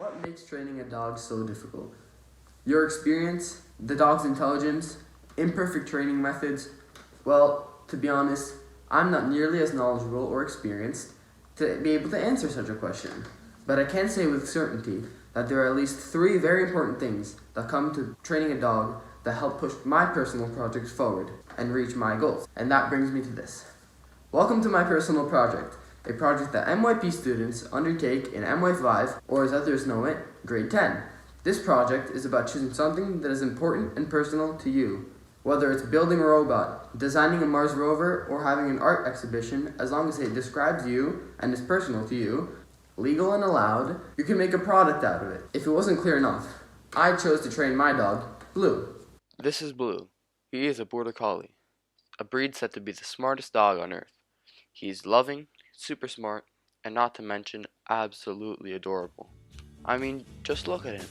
What makes training a dog so difficult? Your experience, the dog's intelligence, imperfect training methods? Well, to be honest, I'm not nearly as knowledgeable or experienced to be able to answer such a question. But I can say with certainty that there are at least three very important things that come to training a dog that help push my personal projects forward and reach my goals. And that brings me to this. Welcome to my personal project, a project that MYP students undertake in MY5, or as others know it, grade 10. This project is about choosing something that is important and personal to you. Whether it's building a robot, designing a Mars rover, or having an art exhibition, as long as it describes you and is personal to you, legal and allowed, you can make a product out of it. If it wasn't clear enough, I chose to train my dog, Blue. This is Blue. He is a border collie, a breed said to be the smartest dog on earth. He's loving, super smart, and not to mention absolutely adorable. I mean, just look at him.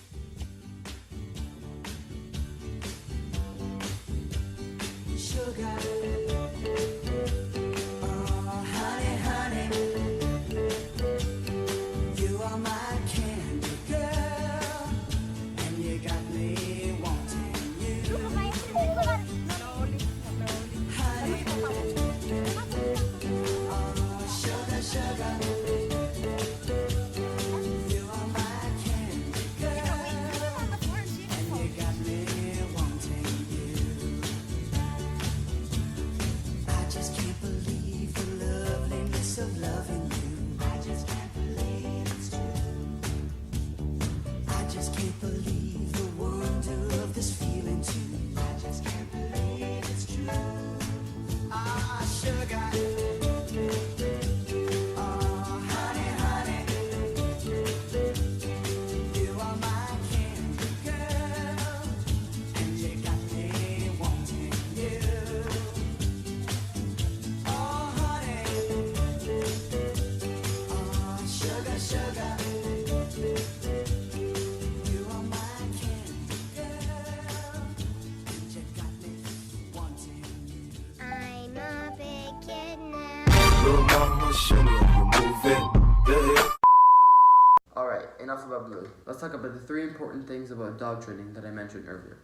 Alright, enough about Blue. Let's talk about the three important things about dog training that I mentioned earlier.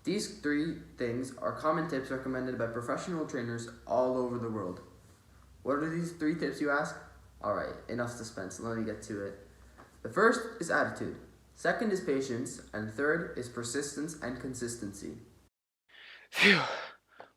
These three things are common tips recommended by professional trainers all over the world. What are these three tips, you ask? Alright, enough suspense, let me get to it. The first is attitude, second is patience, and third is persistence and consistency. Phew!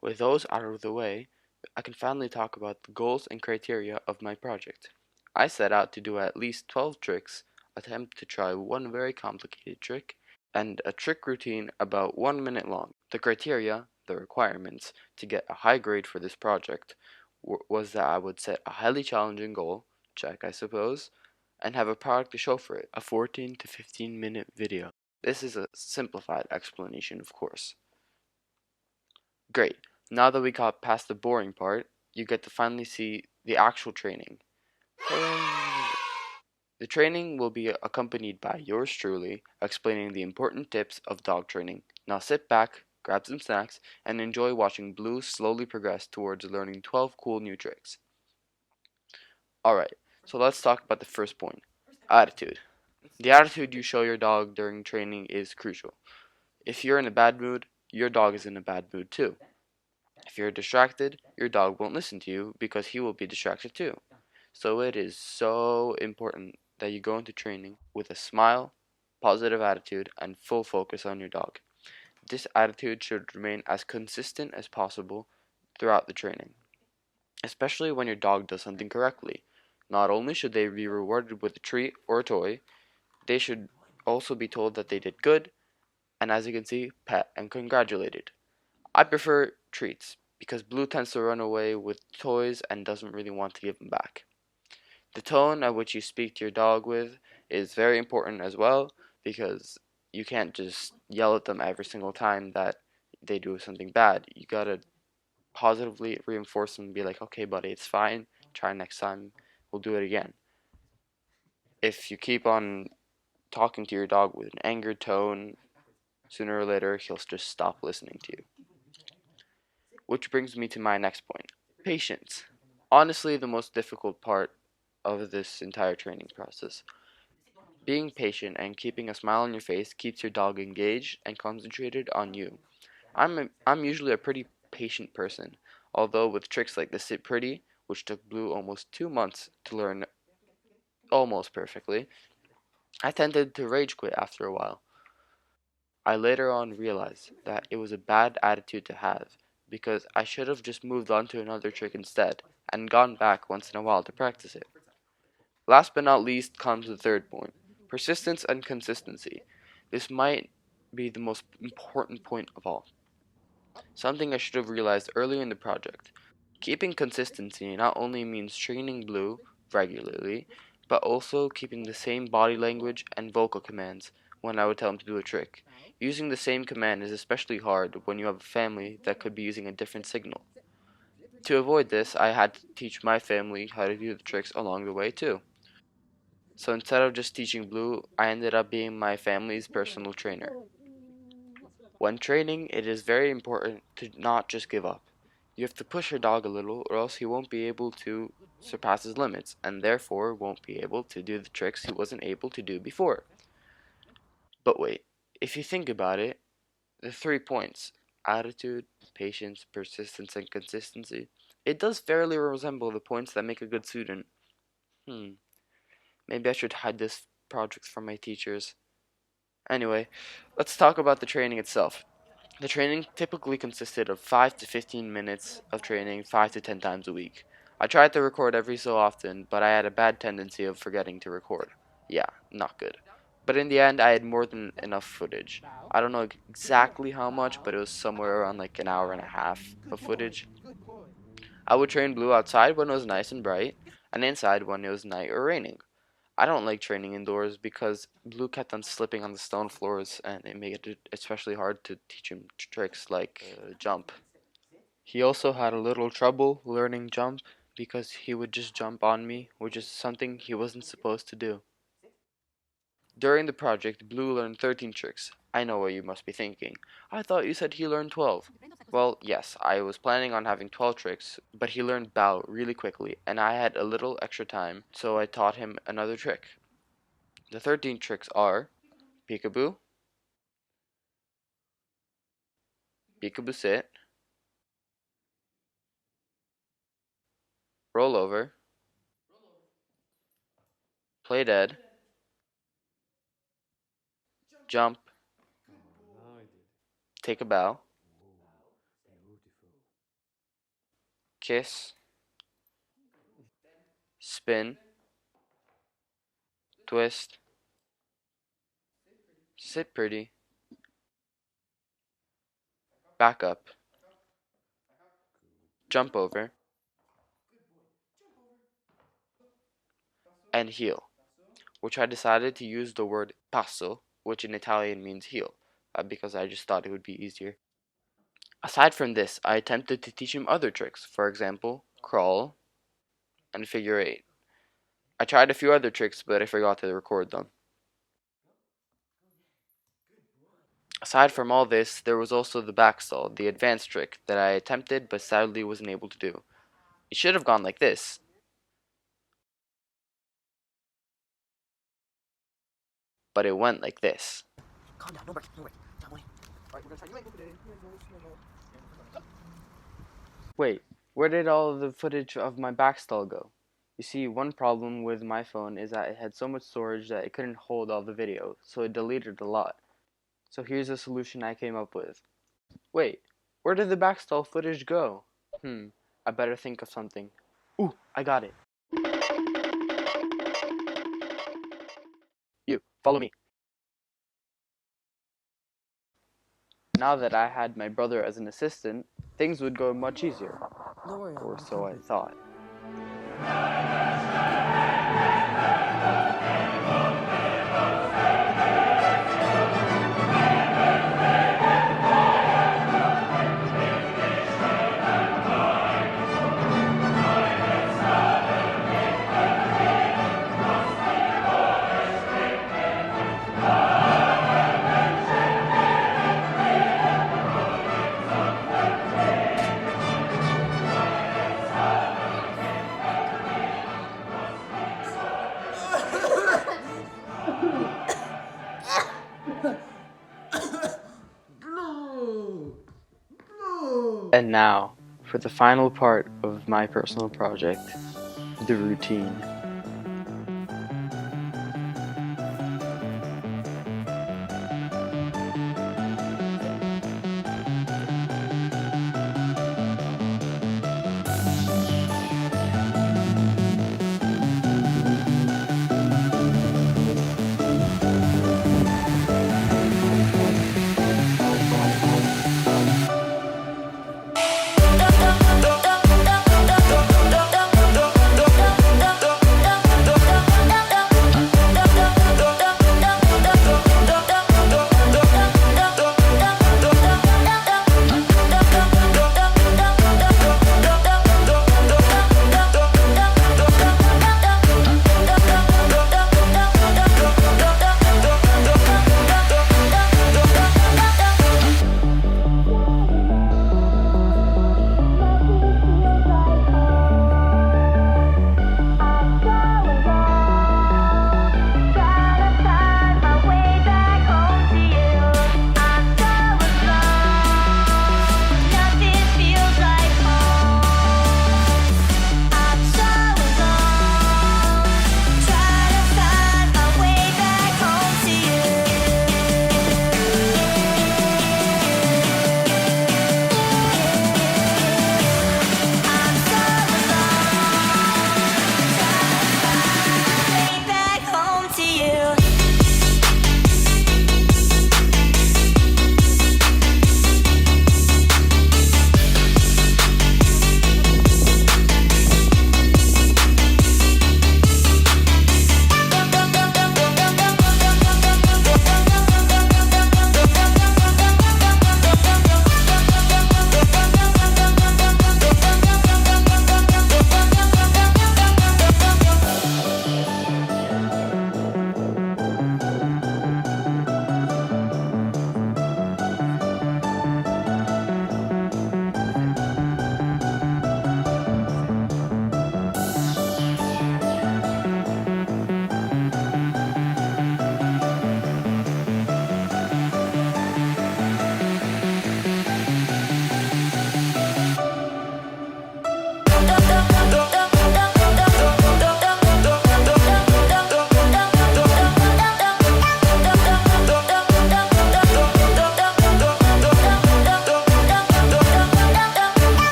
With those out of the way, I can finally talk about the goals and criteria of my project. I set out to do at least 12 tricks, attempt to try one very complicated trick, and a trick routine about 1 minute long. The criteria, the requirements, to get a high grade for this project was that I would set a highly challenging goal, check I suppose, and have a product to show for it, a 14 to 15 minute video. This is a simplified explanation, of course. Great. Now that we got past the boring part, you get to finally see the actual training. Hooray! The training will be accompanied by yours truly explaining the important tips of dog training. Now sit back, grab some snacks, and enjoy watching Blue slowly progress towards learning 12 cool new tricks. Alright, so let's talk about the first point, attitude. The attitude you show your dog during training is crucial. If you're in a bad mood, your dog is in a bad mood too. If you're distracted, your dog won't listen to you because he will be distracted too. So it is so important that you go into training with a smile, positive attitude, and full focus on your dog. This attitude should remain as consistent as possible throughout the training, especially when your dog does something correctly. Not only should they be rewarded with a treat or a toy, they should also be told that they did good, and as you can see, pet and congratulated. I prefer treats because Blue tends to run away with toys and doesn't really want to give them back. The tone at which you speak to your dog with is very important as well because you can't just yell at them every single time that they do something bad. You gotta positively reinforce them and be like, okay, buddy, it's fine. Try next time. We'll do it again. If you keep on talking to your dog with an angered tone, sooner or later he'll just stop listening to you. Which brings me to my next point, patience. Honestly, the most difficult part of this entire training process. Being patient and keeping a smile on your face keeps your dog engaged and concentrated on you. I'm usually a pretty patient person, although with tricks like the sit pretty, which took Blue almost 2 months to learn almost perfectly, I tended to rage quit after a while. I later on realized that it was a bad attitude to have, because I should have just moved on to another trick instead, and gone back once in a while to practice it. Last but not least comes the third point: persistence and consistency. This might be the most important point of all. Something I should have realized earlier in the project. Keeping consistency not only means training Blue regularly, but also keeping the same body language and vocal commands when I would tell him to do a trick. Using the same command is especially hard when you have a family that could be using a different signal. To avoid this, I had to teach my family how to do the tricks along the way too. So instead of just teaching Blue, I ended up being my family's personal trainer. When training, it is very important to not just give up. You have to push your dog a little, or else he won't be able to surpass his limits, and therefore won't be able to do the tricks he wasn't able to do before. But wait, if you think about it, the 3 points: attitude, patience, persistence, and consistency, it does fairly resemble the points that make a good student. Hmm, maybe I should hide this project from my teachers. Anyway, let's talk about the training itself. The training typically consisted of 5 to 15 minutes of training 5 to 10 times a week. I tried to record every so often, but I had a bad tendency of forgetting to record. Yeah, not good. But in the end, I had more than enough footage. I don't know exactly how much, but it was somewhere around like an hour and a half of footage. I would train Blue outside when it was nice and bright, and inside when it was night or raining. I don't like training indoors because Blue kept on slipping on the stone floors, and it made it especially hard to teach him tricks like jump. He also had a little trouble learning jump because he would just jump on me, which is something he wasn't supposed to do. During the project, Blue learned 13 tricks. I know what you must be thinking. I thought you said he learned 12. Well, yes, I was planning on having 12 tricks, but he learned bow really quickly, and I had a little extra time, so I taught him another trick. The 13 tricks are peekaboo, peekaboo sit, roll over, play dead, jump, take a bow, kiss, spin, twist, sit pretty, back up, jump over, and heel, which I decided to use the word passo, which in Italian means heel, because I just thought it would be easier. Aside from this, I attempted to teach him other tricks, for example, crawl and figure eight. I tried a few other tricks, but I forgot to record them. Aside from all this, there was also the backstall, the advanced trick, that I attempted but sadly wasn't able to do. It should have gone like this, but it went like this. Calm down, no break, no break. Alright, we're gonna try. Wait, where did all of the footage of my backstall go? You see, one problem with my phone is that it had so much storage that it couldn't hold all the video, so it deleted a lot. So here's a solution I came up with. Wait, where did the backstall footage go? I better think of something. Ooh, I got it. You, follow me. Now that I had my brother as an assistant, things would go much easier. Or so I thought. And now, for the final part of my personal project, the routine.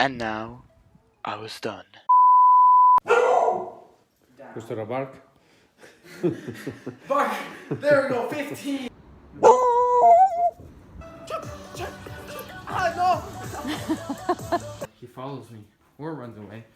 And now, I was done. Questo era Bark? Bark! There we go, 15! He follows me or runs away.